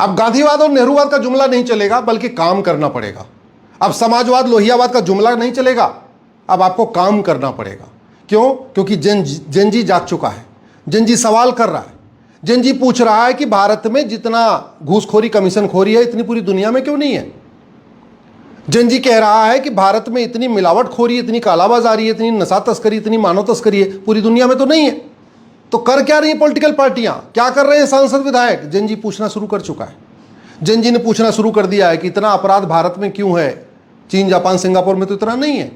अब गांधीवाद और नेहरूवाद का जुमला नहीं चलेगा, बल्कि काम करना पड़ेगा। अब समाजवाद लोहियावाद का जुमला नहीं चलेगा, अब आपको काम करना पड़ेगा। क्यों? क्योंकि जेनजी जाग चुका है। जेनजी सवाल कर रहा है, जेनजी पूछ रहा है कि भारत में जितना घूसखोरी कमीशनखोरी है इतनी पूरी दुनिया में क्यों नहीं है। जेनजी कह रहा है कि भारत में इतनी मिलावटखोरी, इतनी कालाबाजारी, इतनी नशा तस्करी, इतनी मानव तस्करी है, पूरी दुनिया में तो नहीं है। तो कर क्या रही हैं पॉलिटिकल पार्टियां, क्या कर रहे हैं सांसद विधायक? जेनजी पूछना शुरू कर चुका है। जेनजी ने पूछना शुरू कर दिया है कि इतना अपराध भारत में क्यों है, चीन, जापान, सिंगापुर में तो इतना नहीं है।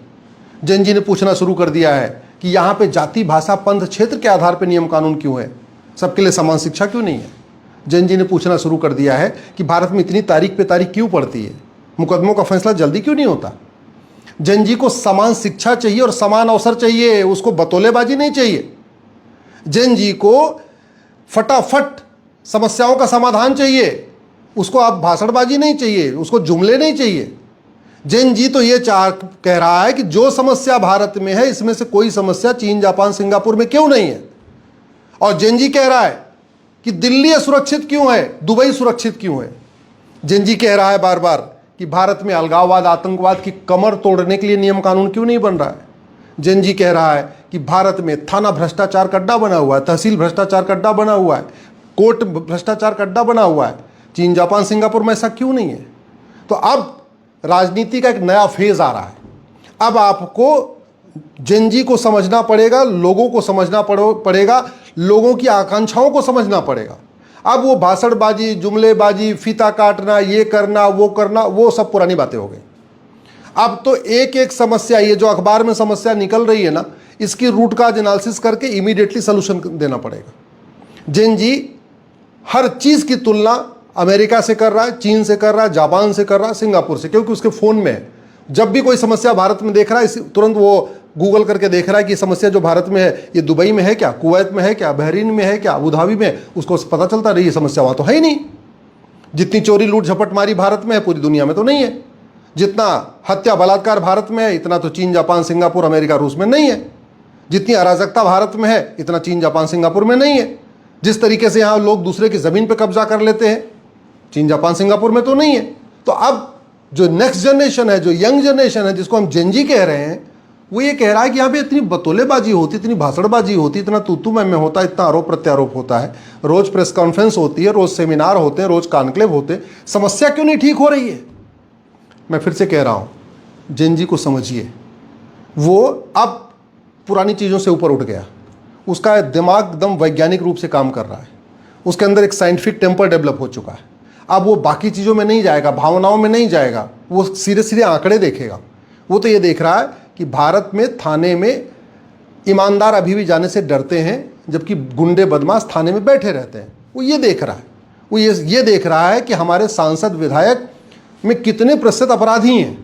जेनजी ने पूछना शुरू कर दिया है कि यहाँ पे जाति, भाषा, पंथ, क्षेत्र के आधार पर नियम कानून क्यों है, सबके लिए समान शिक्षा क्यों नहीं है। जेनजी ने पूछना शुरू कर दिया है कि भारत में इतनी तारीख पे तारीख क्यों पड़ती है, मुकदमों का फैसला जल्दी क्यों नहीं होता। जेनजी को समान शिक्षा चाहिए और समान अवसर चाहिए, उसको बतौलेबाजी नहीं चाहिए। जेनजी को फटाफट समस्याओं का समाधान चाहिए, उसको आप भाषणबाजी नहीं चाहिए, उसको जुमले नहीं चाहिए। जेनजी तो ये कह रहा है कि जो समस्या भारत में है इसमें से कोई समस्या चीन, जापान, सिंगापुर में क्यों नहीं है। और जेनजी कह रहा है कि दिल्ली असुरक्षित क्यों है, दुबई सुरक्षित क्यों है। जेनजी कह रहा है बार बार कि भारत में अलगाववाद, आतंकवाद की कमर तोड़ने के लिए नियम कानून क्यों नहीं बन रहा है। जेनजी कह रहा है कि भारत में थाना भ्रष्टाचार का अड्डा बना हुआ है, तहसील भ्रष्टाचार का अड्डा बना हुआ है, कोर्ट भ्रष्टाचार का अड्डा बना हुआ है। चीन, जापान, सिंगापुर में ऐसा क्यों नहीं है। तो अब राजनीति का एक नया फेज आ रहा है। अब आपको जेनजी को समझना पड़ेगा, लोगों को समझना पड़ेगा, लोगों की आकांक्षाओं को समझना पड़ेगा। अब वो भाषणबाजी, जुमलेबाजी, फीता काटना, ये करना, वो सब पुरानी बातें हो गई। अब तो एक एक समस्या, ये जो अखबार में समस्या निकल रही है ना, इसकी रूट काज एनालिसिस करके इमीडिएटली सोल्यूशन देना पड़ेगा। जेनजी हर चीज की तुलना अमेरिका से कर रहा है, चीन से कर रहा है, जापान से कर रहा है, सिंगापुर से, क्योंकि उसके फोन में है। जब भी कोई समस्या भारत में देख रहा है तुरंत वो गूगल करके देख रहा है कि समस्या जो भारत में है ये दुबई में है क्या, कुवैत में है क्या, बहरीन में है क्या, अबू धाबी में, उसको पता चलता रही ये समस्या वहां तो है ही नहीं। जितनी चोरी, लूट, झपटमारी भारत में है पूरी दुनिया में तो नहीं है। जितना हत्या, बलात्कार भारत में है इतना तो चीन, जापान, सिंगापुर, अमेरिका, रूस में नहीं है। जितनी अराजकता भारत में है इतना चीन, जापान, सिंगापुर में नहीं है। जिस तरीके से यहाँ लोग दूसरे की जमीन पर कब्जा कर लेते हैं चीन, जापान, सिंगापुर में तो नहीं है। तो अब जो नेक्स्ट जनरेशन है, जो यंग जनरेशन है, जिसको हम जेनजी कह रहे हैं, वो ये कह रहा है कि यहाँ पे इतनी बतौलेबाजी होती, इतनी भाषणबाजी होती, इतना तूतू में होता है, इतना आरोप प्रत्यारोप होता है, रोज प्रेस कॉन्फ्रेंस होती है, रोज सेमिनार होते हैं, रोज कॉन्क्लेव होते हैं, समस्या क्यों नहीं ठीक हो रही है। मैं फिर से कह रहा हूँ, जेनजी को समझिए, वो अब पुरानी चीज़ों से ऊपर उठ गया। उसका दिमाग एकदम वैज्ञानिक रूप से काम कर रहा है, उसके अंदर एक साइंटिफिक टेम्पर डेवलप हो चुका है। अब वो बाकी चीज़ों में नहीं जाएगा, भावनाओं में नहीं जाएगा, वो सीधे सीधे आंकड़े देखेगा। वो तो ये देख रहा है कि भारत में थाने में ईमानदार अभी भी जाने से डरते हैं, जबकि गुंडे बदमाश थाने में बैठे रहते हैं। वो ये देख रहा है, वो ये देख रहा है कि हमारे सांसद विधायक में कितने प्रतिशत अपराधी हैं।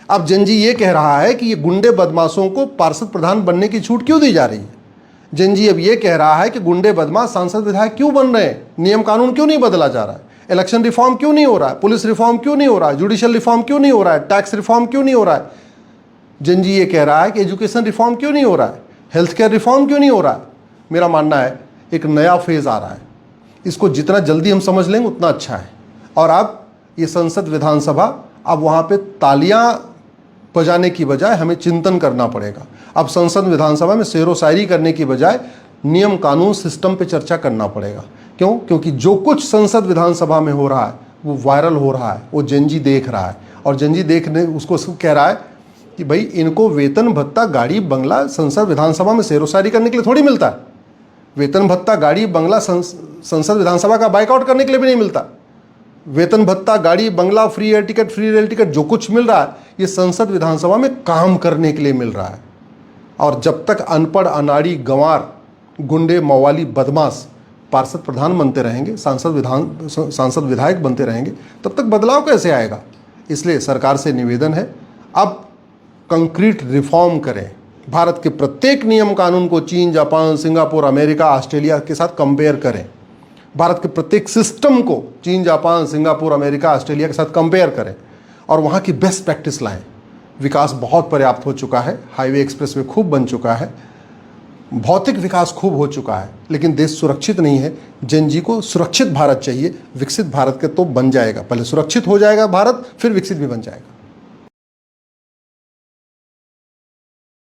अब जेनजी ये कह रहा है कि ये गुंडे बदमाशों को पार्षद प्रधान बनने की छूट क्यों दी जा रही है। जेनजी अब ये कह रहा है कि गुंडे बदमाश सांसद विधायक क्यों बन रहे हैं, नियम कानून क्यों नहीं बदला जा रहा है, इलेक्शन रिफॉर्म क्यों नहीं हो रहा है, पुलिस रिफॉर्म क्यों नहीं हो रहा है, जुडिशियल रिफॉर्म क्यों नहीं हो रहा है, टैक्स रिफॉर्म क्यों नहीं हो रहा है। जेनजी ये कह रहा है कि एजुकेशन रिफॉर्म क्यों नहीं हो रहा है, हेल्थ केयर रिफॉर्म क्यों नहीं हो रहा है। मेरा मानना है एक नया फेज आ रहा है, इसको जितना जल्दी हम समझ लेंगे उतना अच्छा है। और अब ये संसद, विधानसभा, अब वहाँ पे तालियां बजाने की बजाय हमें चिंतन करना पड़ेगा। अब संसद, विधानसभा में शेरो शायरी करने की बजाय नियम कानून, सिस्टम पे चर्चा करना पड़ेगा। क्यों? क्योंकि जो कुछ संसद, विधानसभा में हो रहा है वो वायरल हो रहा है, वो जेनजी देख रहा है। और जेनजी देखने उसको कह रहा है कि भाई इनको वेतन भत्ता, गाड़ी बंगला संसद विधानसभा में शेरो शायरी करने के लिए थोड़ी मिलता है। वेतन भत्ता, गाड़ी बंगला संसद विधानसभा का बाइकआउट करने के लिए भी नहीं मिलता। वेतन भत्ता, गाड़ी बंगला, free air ticket, free rail ticket, जो कुछ मिल रहा है ये संसद विधानसभा में काम करने के लिए मिल रहा है। और जब तक अनपढ़, अनाड़ी, गंवार, गुंडे, मवाली, बदमाश पार्षद प्रधान बनते रहेंगे, सांसद विधायक बनते रहेंगे, तब तक बदलाव कैसे आएगा। इसलिए सरकार से निवेदन है, अब कंक्रीट रिफॉर्म करें। भारत के प्रत्येक नियम कानून को चीन, जापान, सिंगापुर, अमेरिका, ऑस्ट्रेलिया के साथ कंपेयर करें। भारत के प्रत्येक सिस्टम को चीन, जापान, सिंगापुर, अमेरिका, ऑस्ट्रेलिया के साथ कंपेयर करें और वहाँ की बेस्ट प्रैक्टिस लाएं। विकास बहुत पर्याप्त हो चुका है, हाईवे एक्सप्रेसवे खूब बन चुका है, भौतिक विकास खूब हो चुका है, लेकिन देश सुरक्षित नहीं है। जेन जी को सुरक्षित भारत चाहिए, विकसित भारत के तो बन जाएगा। पहले सुरक्षित हो जाएगा भारत, फिर विकसित भी बन जाएगा।